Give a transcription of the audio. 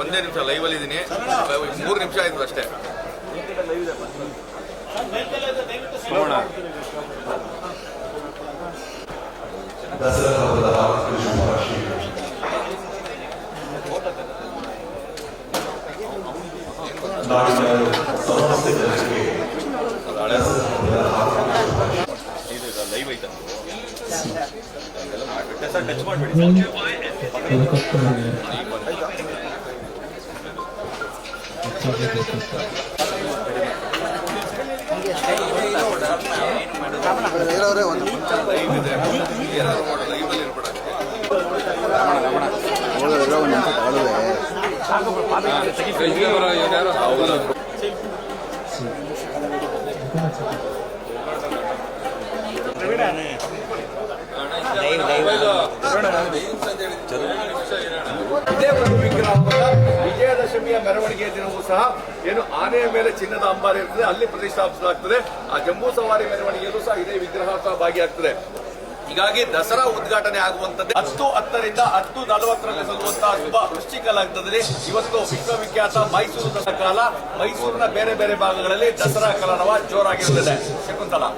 ಒಂದೇ ನಿಮಿಷ ಲೈವಲ್ಲಿ ಇದ್ದೀನಿ, 3 ನಿಮಿಷ ಆಯ್ತು ಅಷ್ಟೇ. ದಸರಾ ಹಬ್ಬದ ಹಾರ್ದಿಕ ಶುಭಾಶಯಗಳು. ನಾಡಿನ ಸಮಸ್ತ ಜನರಿಗೆ ದಸರಾ ಹಬ್ಬದ ಹಾರ್ದಿಕ ಲೈವ್ ಐತ ಟಚ್ ಇದೇ ವಿಗ್ರಹದ ವಿಜಯದಶಮಿಯ ಮೆರವಣಿಗೆಯ ದಿನವೂ ಸಹ ಏನು ಆನೆಯ ಮೇಲೆ ಚಿನ್ನದ ಅಂಬಾರಿ ಇರ್ತದೆ, ಅಲ್ಲಿ ಪ್ರತಿಷ್ಠಾಪಿಸಲಾಗ್ತದೆ. ಆ ಜಂಬೂ ಸವಾರಿ ಮೆರವಣಿಗೆಯಲ್ಲೂ ಸಹ ಇದೇ ವಿಗ್ರಹ ಸಹ ಭಾಗಿಯಾಗ್ತದೆ. ಹೀಗಾಗಿ ದಸರಾ ಉದ್ಘಾಟನೆ ಆಗುವಂತದ್ದು 10:10ರಿಂದ 10:40ರಲ್ಲಿ ಸಲ್ಲುವಂತಹ ಶುಭ ವೃಶ್ಚಿಕ ಲಗ್ನದಲ್ಲಿ ಇವತ್ತು ವಿಶ್ವವಿಖ್ಯಾತ ಮೈಸೂರು ದಸರಾ ಕಾಲ, ಮೈಸೂರಿನ ಬೇರೆ ಬೇರೆ ಭಾಗಗಳಲ್ಲಿ ದಸರಾ ಕಲರವ ಜೋರಾಗಿರುತ್ತದೆ. ಶಕುಂತಲಾ.